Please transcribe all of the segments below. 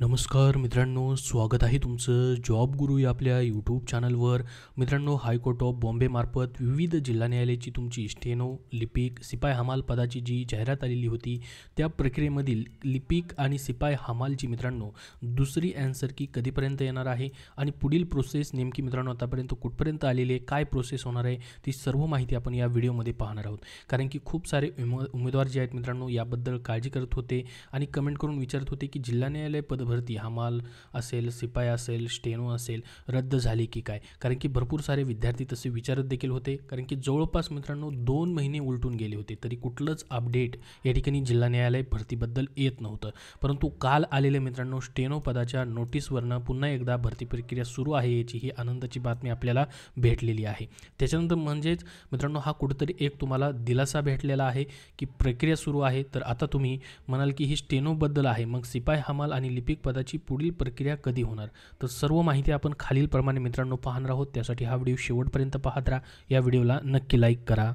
नमस्कार मित्रांनो, स्वागत आहे तुमचं जॉब गुरु या आपल्या यूट्यूब चॅनलवर. मित्रांनो, हायकोर्ट ऑफ बॉम्बेमार्फत विविध जिल्हा न्यायालयाची तुमची स्टेनो, लिपिक, शिपाई हमाल पदाची जी जाहिरात आलेली होती त्या प्रक्रियेमधील लिपिक आणि शिपाई हमालची मित्रांनो दुसरी ॲन्सर की कधीपर्यंत येणार आहे आणि पुढील प्रोसेस नेमकी मित्रांनो आतापर्यंत कुठपर्यंत आलेली आहे, काय प्रोसेस होणार आहे, ती सर्व माहिती आपण या व्हिडिओमध्ये पाहणार आहोत. कारण की खूप सारे उमेदवार जे आहेत मित्रांनो याबद्दल काळजी करत होते आणि कमेंट करून विचारत होते की जिल्हा न्यायालय पदभरती हमाल असेल, शिपाई असेल, स्टेनो असेल रद्द झाली की काय. कारण की भरपूर सारे विद्यार्थी तसे विचारत देखील होते. कारण की जवळपास मित्रांनो 2 महिने उलटून गेले होते तरी कुठलंच अपडेट या ठिकाणी जिल्हा न्यायालय भरतीबद्दल येत नव्हतं. परंतु काल आलेले मित्रांनो स्टेनो पदाच्या नोटीसवरनं पुन्हा एकदा भरती प्रक्रिया सुरू आहे याची ही आनंदाची बातमी आपल्याला भेटलेली आहे. त्याच्यानंतर म्हणजेच मित्रांनो हा कुठेतरी एक तुम्हाला दिलासा भेटलेला आहे की प्रक्रिया सुरू आहे. तर आता तुम्ही म्हणाल की ही स्टेनोबद्दल आहे, मग शिपाई हमाल आणि लिपिक पदाची पुढील प्रक्रिया कधी होणार. तर सर्व माहिती आपण खालीलप्रमाणे मित्रांनो पाहणार आहोत. त्यासाठी हा व्हिडिओ शेवटपर्यंत पाहत राहा. या व्हिडिओला नक्की लाईक करा.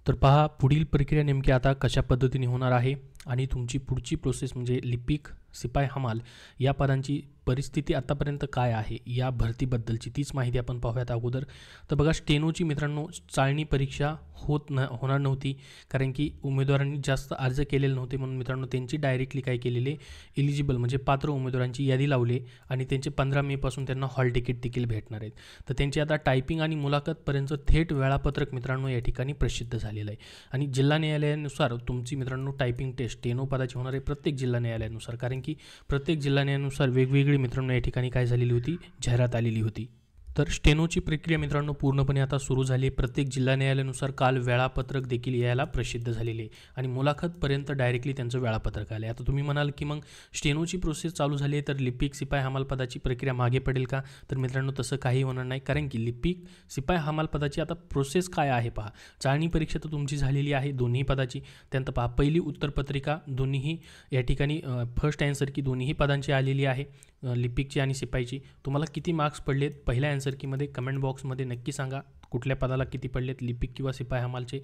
तर पहा पुढील प्रक्रिया नेमकी आता कशा पद्धतीने होणार आहे आणि तुमची पुढची प्रोसेस म्हणजे लिपिक, शिपाई हमाल या पदांची परिस्थिती आतापर्यंत काय आहे या भरतीबद्दलची तीच माहिती आपण पाहूयात अगोदर. तर बघा स्टेनोची मित्रांनो चाळणी परीक्षा होणार नव्हती कारण की उमेदवारांनी जास्त अर्ज केलेले नव्हते. म्हणून मित्रांनो त्यांची डायरेक्टली काय केलेले एलिजिबल म्हणजे पात्र उमेदवारांची यादी लावली आणि त्यांचे 15 मेपासून त्यांना हॉल तिकीट देखील भेटणार आहेत. तर त्यांची आता टायपिंग आणि मुलाखतपर्यंत थेट वेळापत्रक मित्रांनो या ठिकाणी प्रसिद्ध झालेलं आहे. आणि जिल्हा न्यायालयानुसार तुमची मित्रांनो टायपिंग टेस्ट स्टेनो पदाची होणार आहे प्रत्येक जिल्हा न्यायालयानुसार. कारण की प्रत्येक जिल्हा न्यायालयानुसार वेगवेगळी मित्रांनो या ठिकाणी काय झालेली होती, जाहिरात आलेली होती. तर स्टेनोची प्रक्रिया मित्रांनो पूर्णपणे आता सुरू झाली. प्रत्येक जिल्हा न्यायालयानुसार काल वेळापत्रक देखील यायला प्रसिद्ध झालेले आहे आणि मुलाखतपर्यंत डायरेक्टली त्यांचं वेळापत्रक आले. आता तुम्ही म्हणाल की मग स्टेनोची प्रोसेस चालू झाली आहे तर लिपिक, शिपाई हमाल पदाची प्रक्रिया मागे पडेल का. तर मित्रांनो तसं काही होणार नाही. कारण की लिपिक, शिपाई हमाल पदाची आता प्रोसेस काय आहे पहा. चाळणी परीक्षा तर तुमची झालेली आहे दोन्ही पदाची. त्यानंतर पहा पहिली उत्तरपत्रिका दोन्हीही या ठिकाणी फर्स्ट ॲन्सर की दोन्हीही पदांची आलेली आहे, लिपिकची आणि शिपाईची. तुम्हाला किती मार्क्स पडलेत पहिल्या ॲन्सर कीमध्ये कमेंट बॉक्समध्ये नक्की सांगा. कुठल्या पदाला किती पडलेत लिपिक किंवा शिपाई हमालचे.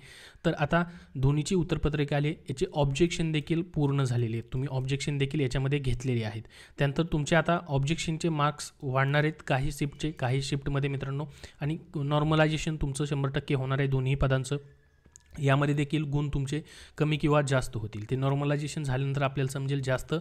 तर आता दोन्हीची उत्तरपत्रिका आली, याचे ऑब्जेक्शन देखील पूर्ण झालेले आहेत. तुम्ही ऑब्जेक्शन देखील याच्यामध्ये घेतलेले आहेत. त्यानंतर तुमचे आता ऑब्जेक्शनचे मार्क्स वाढणार आहेत काही शिफ्टचे, काही शिफ्टमध्ये मित्रांनो. आणि नॉर्मलायझेशन तुमचं 100% होणार आहे दोन्ही पदांचं. यामध्ये देखील गुण तुमचे कमी किंवा जास्त होतील. ते नॉर्मलायझेशन झाल्यानंतर आपल्याला समजेल जास्त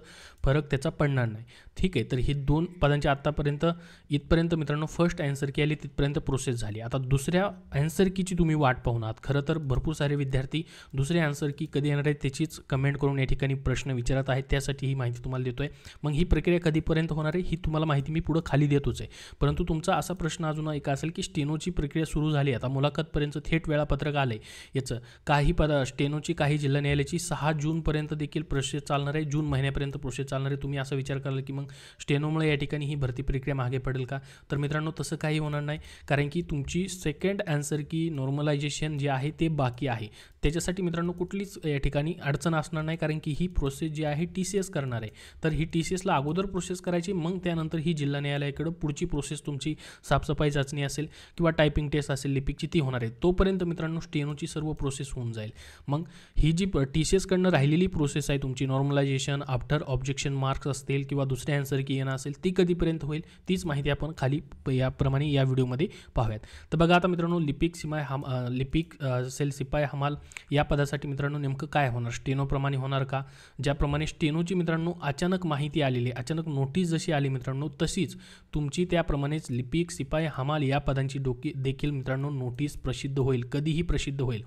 फरक त्याचा पडणार नाही. ठीक आहे. तर ही 2 पदांची आत्तापर्यंत इथपर्यंत मित्रांनो फर्स्ट ॲन्सर की आली तिथपर्यंत प्रोसेस झाली. आता दुसऱ्या ॲन्सर कीची तुम्ही वाट पाहून आहात. खरं तर भरपूर सारे विद्यार्थी दुसऱ्या ॲन्सर की कधी येणार आहे त्याचीच कमेंट करून या ठिकाणी प्रश्न विचारत आहेत. त्यासाठी ही माहिती तुम्हाला देतो आहे. मग ही प्रक्रिया कधीपर्यंत होणार आहे ही तुम्हाला माहिती मी पुढं खाली देतोच आहे. परंतु तुमचा असा प्रश्न अजून एक असेल की स्टेनोची प्रक्रिया सुरू झाली, आता मुलाखतपर्यंत थेट वेळापत्रक आलं आहे. याचं काही स्टेनोची काही जिल्हा न्यायालयाची 6 जूनपर्यंत देखील प्रोसेस चालणार आहे. जून महिन्यापर्यंत प्रोसेस चालणार आहे. तुम्ही असा विचार कराल की मग स्टेनोमुळे या ठिकाणी ही भरती प्रक्रिया मागे पडेल का. तर मित्रांनो तसं काही होणार नाही. कारण की तुमची सेकंड ॲन्सर की नॉर्मलायझेशन जे आहे ते बाकी आहे. त्याच्यासाठी मित्रांनो कुठलीच या ठिकाणी अडचण असणार नाही. कारण की ही प्रोसेस जी आहे TCS करणार आहे. तर ही TCSला अगोदर प्रोसेस करायची, मग त्यानंतर ही जिल्हा न्यायालयाकडं पुढची प्रोसेस तुमची साफसफाई चाचणी असेल किंवा टायपिंग टेस्ट असेल लिपिकची ती होणार आहे. तोपर्यंत मित्रांनो स्टेनोची सर्व प्रोसेस होऊन जाईल. मग ही जी TCS कडनं राहिलेली प्रोसेस आहे तुमची नॉर्मलायझेशन आफ्टर ऑब्जेक्शन मार्क्स असतील किंवा दुसऱ्या ॲन्सर की येणं असेल ती कधीपर्यंत होईल तीच माहिती आपण खाली याप्रमाणे या व्हिडिओमध्ये पाहूयात. तर बघा आता मित्रांनो लिपिक असेल, शिपाई हमाल या पदासाठी मित्रांनो नेमकं काय होणार, स्टेनोप्रमाणे होणार का. ज्याप्रमाणे स्टेनोची मित्रांनो अचानक माहिती आलेली, अचानक नोटीस जशी आली मित्रांनो तशीच तुमची त्याप्रमाणेच लिपिक, शिपाई हमाल या पदांची देखील मित्रांनो नोटीस प्रसिद्ध होईल. कधीही प्रसिद्ध होईल.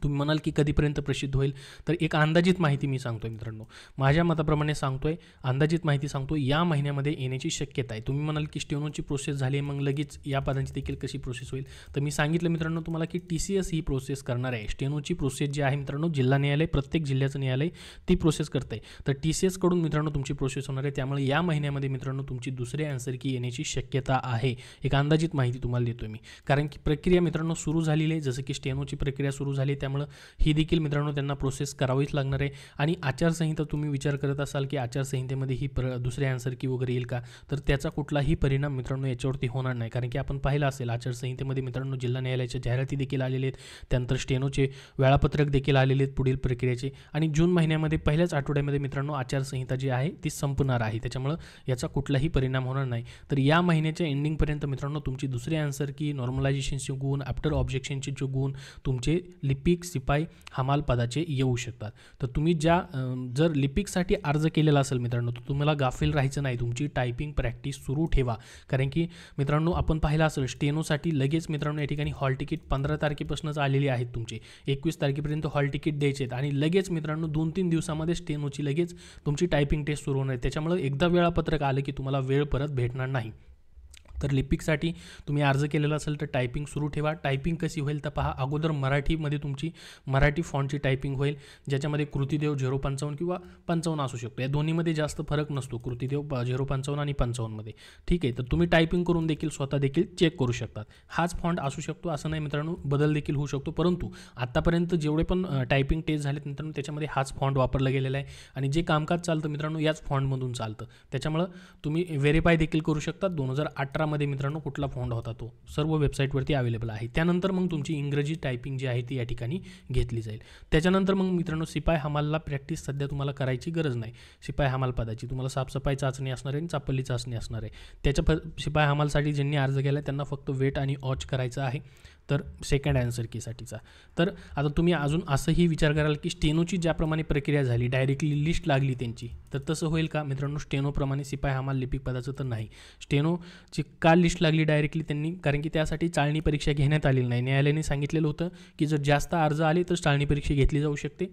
तुम्ही म्हणाल की कधीपर्यंत प्रसिद्ध होईल. तर एक अंदाजित माहिती मी सांगतोय मित्रांनो, माझ्या मताप्रमाणे सांगतोय, अंदाजित माहिती सांगतोय, या महिन्यामध्ये येण्याची शक्यता आहे. तुम्ही म्हणाल की स्टेनोची प्रोसेस झाली मग लगेच या पदांची देखील कशी प्रोसेस होईल. तर मी सांगितलं मित्रांनो तुम्हाला की TCS ही प्रोसेस करणार आहे. स्टेनोची प्रोसेस जी आहे मित्रांनो जिल्हा न्यायालय, प्रत्येक जिल्ह्याचं न्यायालय ती प्रोसेस करत आहे. तर TCS कडून मित्रांनो तुमची प्रोसेस होणार आहे. त्यामुळे या महिन्यामध्ये मित्रांनो तुमची दुसरे ॲन्सर की येण्याची शक्यता आहे. एक अंदाजित माहिती तुम्हाला देतोय मी. कारण की प्रक्रिया मित्रांनो सुरू झालेली आहे. जसं की स्टेनोची प्रक्रिया सुरू झाली त्या त्यामुळे ही देखील मित्रांनो त्यांना प्रोसेस करावीच लागणार आहे. आणि आचारसंहिता तुम्ही विचार करत असाल की आचारसंहितेमध्ये ही दुसरे आन्सर की वगैरे येईल का, तर त्याचा कुठलाही परिणाम मित्रांनो याच्यावरती होणार नाही. कारण की आपण पाहिलं असेल आचारसंहितेमध्ये मित्रांनो जिल्हा न्यायालयाच्या जाहिराती देखील आलेले आहेत, त्यानंतर स्टेनोचे वेळापत्रक देखील आलेले आहेत पुढील प्रक्रियेचे. आणि जून महिन्यामध्ये पहिल्याच आठवड्यामध्ये मित्रांनो आचारसंहिता जी आहे ती संपणार आहे, त्याच्यामुळं याचा कुठलाही परिणाम होणार नाही. तर या महिन्याच्या एंडिंगपर्यंत मित्रांनो तुमची दुसरी आन्सर की नॉर्मलायझेशनचे गुण, आफ्टर ऑब्जेक्शनचे जे गुण तुमचे लिपिक सिपाई हमाल पदाचे येऊ शकतात. तर तुम्ही जर लिपिकसाठी अर्ज केलेला असेल मित्रांनो तर तुम्हाला गाफील राहायचं नाही, तुमची टायपिंग प्रॅक्टिस सुरू ठेवा. कारण की मित्रांनो आपण पाहिलं असेल स्टेनोसाठी लगेच मित्रांनो या ठिकाणी हॉल तिकीट 15 तारखेपासूनच आलेली आहेत, तुमचे 21 तारखेपर्यंत हॉल तिकीट द्यायचे आहेत आणि लगेच मित्रांनो 2-3 दिवसामध्ये स्टेनोची लगेच तुमची टायपिंग टेस्ट सुरू होणार आहे. त्याच्यामुळे एकदा वेळापत्रक आलं की तुम्हाला वेळ परत भेटणार नाही. तर लिपिकसाठी तुम्ही अर्ज केलेला असेल तर टायपिंग सुरू ठेवा. टायपिंग कशी होईल तर पहा, अगोदर मराठीमध्ये तुमची मराठी फॉन्टची टायपिंग होईल, ज्याच्यामध्ये कृतिदेव 055 किंवा 55 असू शकतो. या दोन्हीमध्ये जास्त फरक नसतो, कृतिदेव 055 आणि 55मध्ये. ठीक आहे, तर तुम्ही टायपिंग करून देखील स्वतः देखील चेक करू शकतात. हाच फॉन्ट असू शकतो असं नाही मित्रांनो, बदल देखील होऊ शकतो. परंतु आतापर्यंत जेवढे पण टायपिंग टेस्ट झालेत मित्रांनो त्याच्यामध्ये हाच फॉन्ट वापरला गेलेला आहे आणि जे कामकाज चालतं मित्रांनो याच फॉन्टमधून चालतं. त्याच्यामुळं तुम्ही व्हेरीफाय देखील करू शकता 2018 मध्ये मित्रांनो कुठला फॉन्ट होता तो सर्व वेबसाईटवरती अवेलेबल आहे. त्यानंतर मग तुमची इंग्रजी टायपिंग जी आहे ती या ठिकाणी घेतली जाईल. त्याच्यानंतर मग मित्रांनो सिपाई हमालला प्रॅक्टिस सध्या तुम्हाला करायची गरज नाही. सिपाई हमाल पदाची तुम्हाला साफसफाई चाचणी असणार आहे आणि चापल्ली चाचणी असणार आहे. त्याच्या सिपाई हमालसाठी ज्यांनी अर्ज केला त्यांना फक्त वेट आणि ऑच करायचं आहे. तर सेकंड आन्सर कीसाठीचा. तर आता तुम्ही अजून असंही विचार कराल की स्टेनोची ज्याप्रमाणे प्रक्रिया झाली डायरेक्टली लिस्ट लागली त्यांची, तर तसं होईल का मित्रांनो? स्टेनोप्रमाणे सिपाई हमाल लिपिक पदाचं तर नाही. स्टेनोची का लिस्ट लागली डायरेक्टली त्यांनी? कारण की त्यासाठी चाळणी परीक्षा घेण्यात आलेली नाही. न्यायालयाने सांगितलेलं होतं की जर जास्त अर्ज आले तर चाळणी परीक्षा घेतली जाऊ शकते,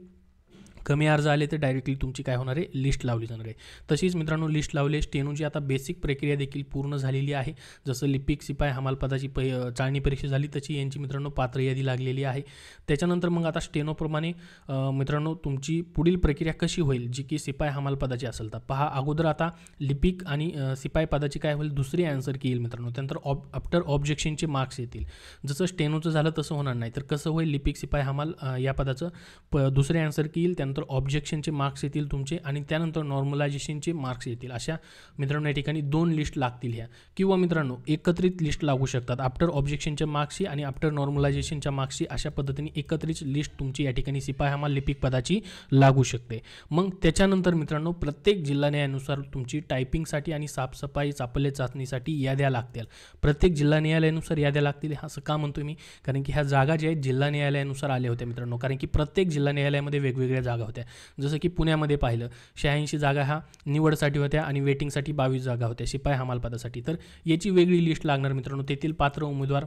कमी अर्ज आले तर डायरेक्टली तुमची काय होणार आहे, लिस्ट लावली जाणार आहे. तशीच मित्रांनो लिस्ट लावली. स्टेनोची आता बेसिक प्रक्रिया देखील पूर्ण झालेली आहे. जसं लिपिक सिपाई हमाल पदाची चाळणी परीक्षा झाली तशी यांची मित्रांनो पात्र यादी लागलेली आहे. त्याच्यानंतर मग आता स्टेनोप्रमाणे मित्रांनो तुमची पुढील प्रक्रिया कशी होईल जी की सिपाई हमाल पदाची असेल. तर पहा, अगोदर आता लिपिक आणि सिपाई पदाची काय होईल, दुसरी आन्सर की येईल मित्रांनो. त्यानंतर आफ्टर ऑब्जेक्शनचे मार्क्स येतील. जसं स्टेनोचं झालं तसं होणार नाही. तर कसं होईल, लिपिक सिपाई हमाल या पदाचं दुसरे आन्सर की येईल, त्यानंतर ऑब्जेक्शनचे मार्क्स येतील तुमचे आणि त्यानंतर नॉर्मलायझेशनचे मार्क्स येतील. अशा मित्रांनो या ठिकाणी 2 लिस्ट लागतील ह्या, किंवा मित्रांनो एकत्रित लिस्ट लागू शकतात. आफ्टर ऑब्जेक्शनच्या मार्क्सची आणि आफ्टर नॉर्मलायझेशनच्या मार्क्सची अशा पद्धतीने एकत्रित लिस्ट तुमची या ठिकाणी सिपाई हमाल लिपिक पदाची लागू शकते. मग त्याच्यानंतर मित्रांनो प्रत्येक जिल्हा न्यायालयानुसार तुमची टायपिंगसाठी आणि साफसफाई चापल्य चाचणीसाठी याद्या लागतील. प्रत्येक जिल्हा न्यायालयानुसार याद्या लागतील. असं का म्हणतो मी? कारण की ह्या जागा ज्या आहेत जिल्हा न्यायालयानुसार आल्या होत्या मित्रांनो. कारण की प्रत्येक जिल्हा न्यायालयामध्ये वेगवेगळ्या जागा होत्या. जसं की पुण्यामध्ये पाहिलं 86 जागा ह्या निवडसाठी होत्या आणि वेटिंगसाठी 22 जागा होत्या सिपाई हमाल पदासाठी. तर याची वेगळी लिस्ट लागणार मित्रांनो. तेथील पात्र उमेदवार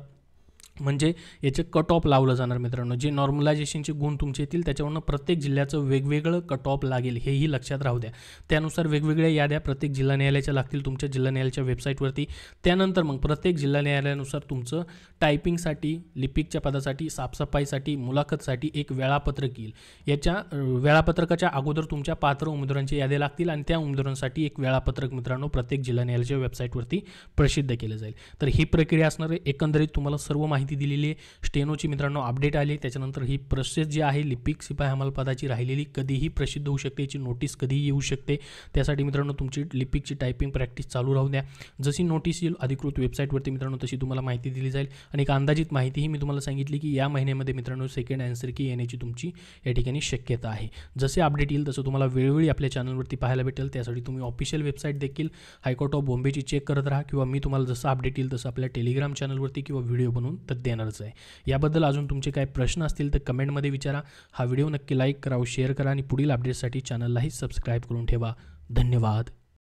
म्हणजे याचे कट ऑफ लावलं जाणार मित्रांनो. जे नॉर्मलायझेशनचे गुण तुमचे येतील त्याच्यावरून प्रत्येक जिल्ह्याचं वेगवेगळं कट ऑफ लागेल, हेही लक्षात राहू द्या. त्यानुसार वेगवेगळ्या याद्या प्रत्येक जिल्हा न्यायालयाच्या लागतील तुमच्या जिल्हा न्यायालयाच्या वेबसाईटवरती. त्यानंतर मग प्रत्येक जिल्हा न्यायालयानुसार तुमचं टायपिंगसाठी, लिपिकच्या पदासाठी, साफसफाईसाठी, मुलाखतसाठी एक वेळापत्रक येईल. याच्या वेळापत्रकाच्या अगोदर तुमच्या पात्र उमेदवारांच्या याद्या लागतील आणि त्या उमेदवारांसाठी एक वेळापत्रक मित्रांनो प्रत्येक जिल्हा न्यायालयाच्या वेबसाईटवरती प्रसिद्ध केलं जाईल. तर ही प्रक्रिया असणार आहे. एकंदरीत तुम्हाला सर्व माहिती दिलेली आहे. स्टेनोची मित्रांनो अपडेट आली. त्याच्यानंतर ही प्रोसेस जी आहे लिपिक सिपाई हमाल पदाची राहिलेली कधीही प्रसिद्ध होऊ शकते, याची नोटीस कधीही येऊ शकते. त्यासाठी मित्रांनो तुमची लिपिकची टायपिंग प्रॅक्टिस चालू राहू द्या. जशी नोटीस येईल अधिकृत वेबसाईटवरती मित्रांनो तशी तुम्हाला माहिती दिली जाईल. आणि एक अंदाजित माहितीही मी तुम्हाला सांगितली की या महिन्यामध्ये मित्रांनो सेकंड आन्सर की येण्याची तुमची या ठिकाणी शक्यता आहे. जसे अपडेट येईल तसं तुम्हाला वेळोवेळी आपल्या चॅनलवरती पाहायला भेटेल. त्यासाठी तुम्ही ऑफिशियल वेबसाईट देखील हायकोर्ट ऑफ बॉम्बेची चेक करत राहा, किंवा मी तुम्हाला जसं अपडेट येईल तसं आपल्या टेलिग्राम चॅनलवरती किंवा व्हिडिओ बनवून तर देणारच आहे. याबद्दल अजून तुमचे काही प्रश्न असतील तर कमेंटमध्ये विचारा. हा व्हिडिओ नक्की लाईक करा, शेअर करा आणि पुढील अपडेट्ससाठी चॅनललाही सबस्क्राईब करून ठेवा. धन्यवाद.